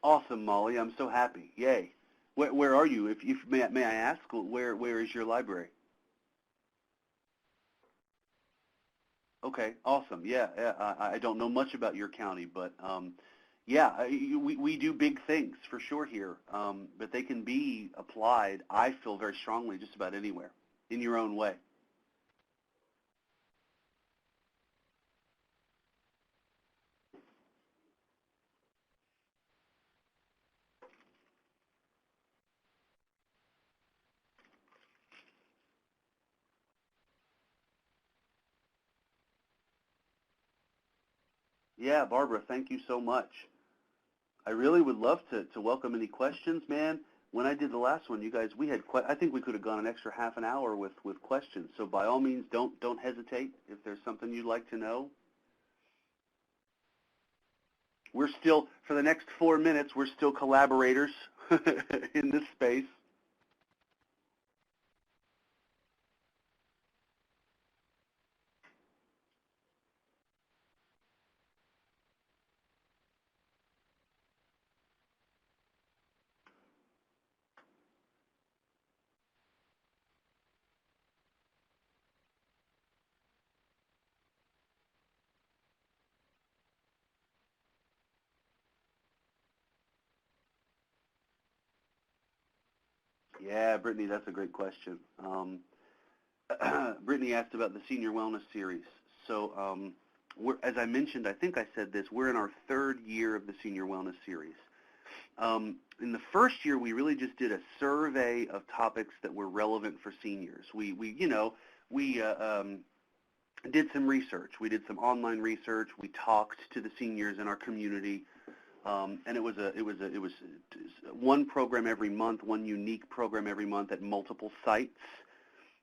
Awesome, Molly. I'm so happy. Yay. Where are you? If may I ask, where is your library? Okay, awesome. Yeah, I don't know much about your county, but yeah, we do big things for sure here, but they can be applied, I feel very strongly, just about anywhere in your own way. Yeah, Barbara, thank you so much. I really would love to welcome any questions, man. When I did the last one, you guys, I think we could have gone an extra half an hour with questions. So by all means, don't hesitate if there's something you'd like to know. We're still, for the next 4 minutes, we're still collaborators in this space. Yeah, Brittany, that's a great question. Brittany asked about the Senior Wellness Series. So as I mentioned, I think I said this, we're in our 3rd year of the Senior Wellness Series. In the first year, we really just did a survey of topics that were relevant for seniors. We did some research. We did some online research. We talked to the seniors in our community. And it was one program every month, one unique program every month at multiple sites.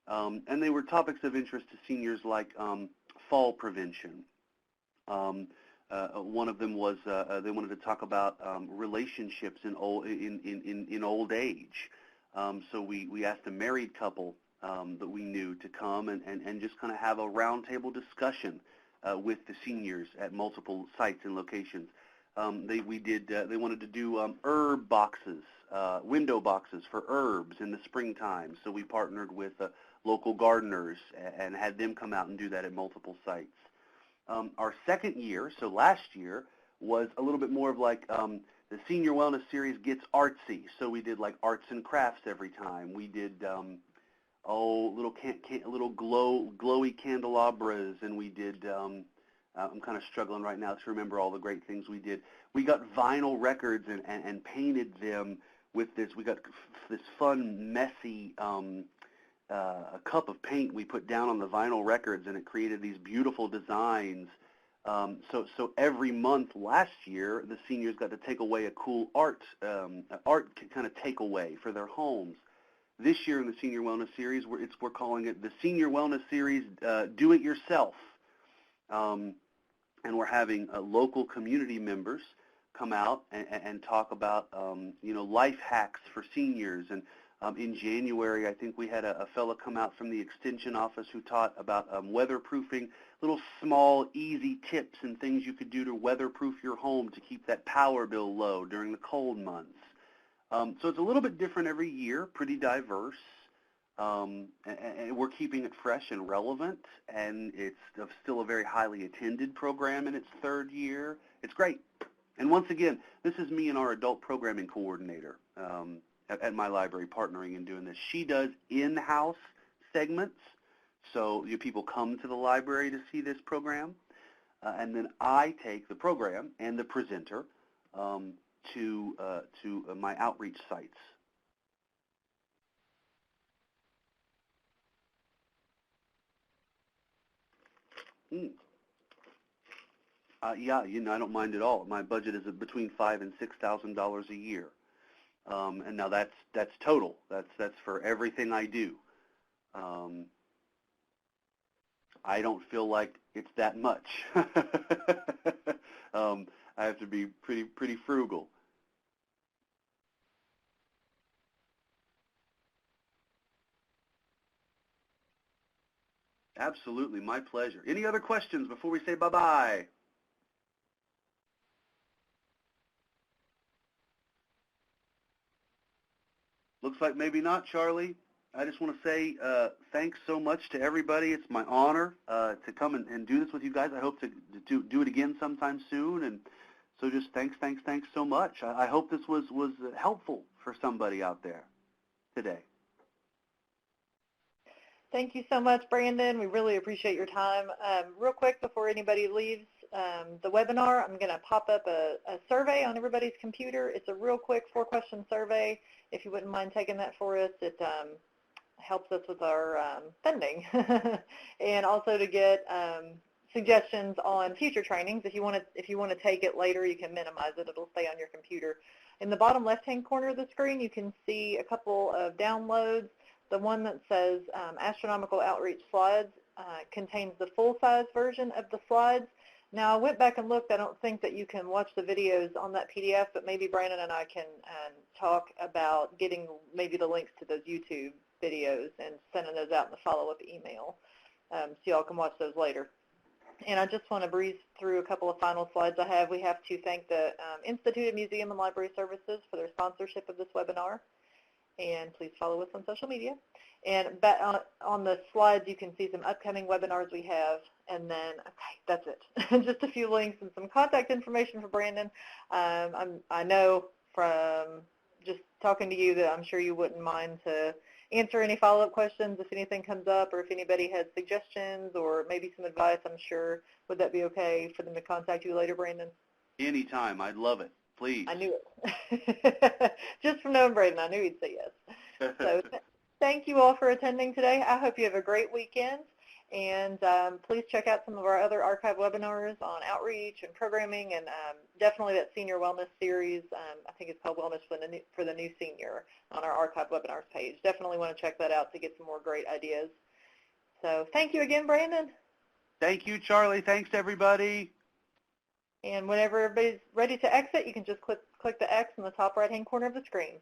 And they were topics of interest to seniors like fall prevention. One of them was they wanted to talk about relationships in old age. So we asked a married couple that we knew to come and just kind of have a roundtable discussion with the seniors at multiple sites and locations. They wanted to do herb boxes, window boxes for herbs in the springtime. So we partnered with local gardeners and had them come out and do that at multiple sites. Our 2nd year, so last year, was a little bit more of like the Senior Wellness Series gets artsy. So we did like arts and crafts every time. We did little glowy candelabras, and we did. I'm kind of struggling right now to remember all the great things we did. We got vinyl records and painted them with this. We got this fun, messy a cup of paint we put down on the vinyl records, and it created these beautiful designs. So every month last year, the seniors got to take away a cool art kind of takeaway for their homes. This year in the Senior Wellness Series, we're calling it the Senior Wellness Series Do It Yourself. And we're having local community members come out and talk about life hacks for seniors. And in January, I think we had a fellow come out from the Extension office who taught about weatherproofing, little small, easy tips and things you could do to weatherproof your home to keep that power bill low during the cold months. So it's a little bit different every year, pretty diverse. And we're keeping it fresh and relevant, and it's still a very highly attended program in its 3rd year. It's great. And once again, this is me and our adult programming coordinator at my library partnering and doing this. She does in-house segments, so people come to the library to see this program, and then I take the program and the presenter to my outreach sites. Yeah, I don't mind at all. My budget is between $5,000 and $6,000 a year, and now that's total. That's for everything I do. I don't feel like it's that much. I have to be pretty frugal. Absolutely, my pleasure. Any other questions before we say bye-bye? Looks like maybe not, Charlie. I just want to say thanks so much to everybody. It's my honor to come and do this with you guys. I hope to do it again sometime soon. And so just thanks so much. I hope this was helpful for somebody out there today. Thank you so much, Brandon. We really appreciate your time. Real quick before anybody leaves the webinar, I'm going to pop up a survey on everybody's computer. It's a real quick 4-question survey. If you wouldn't mind taking that for us, it helps us with our funding. And also to get suggestions on future trainings. If you want to take it later, you can minimize it. It'll stay on your computer. In the bottom left-hand corner of the screen, you can see a couple of downloads. The one that says Astronomical Outreach Slides contains the full-size version of the slides. Now, I went back and looked. I don't think that you can watch the videos on that PDF, but maybe Brandon and I can talk about getting maybe the links to those YouTube videos and sending those out in the follow-up email so y'all can watch those later. And I just want to breeze through a couple of final slides I have. We have to thank the Institute of Museum and Library Services for their sponsorship of this webinar. And please follow us on social media. And on the slides, you can see some upcoming webinars we have. And then, okay, that's it. Just a few links and some contact information for Brandon. I know from just talking to you that I'm sure you wouldn't mind to answer any follow-up questions if anything comes up, or if anybody has suggestions or maybe some advice. I'm sure. Would that be okay for them to contact you later, Brandon? Anytime. I'd love it. Please. I knew it. Just from knowing Brandon, I knew he'd say yes. So thank you all for attending today. I hope you have a great weekend. And please check out some of our other archive webinars on outreach and programming, and definitely that senior wellness series. I think it's called Wellness for the New Senior on our archive webinars page. Definitely want to check that out to get some more great ideas. So thank you again, Brandon. Thank you, Charlie. Thanks, everybody. And whenever everybody's ready to exit, you can just click the X in the top right-hand corner of the screen.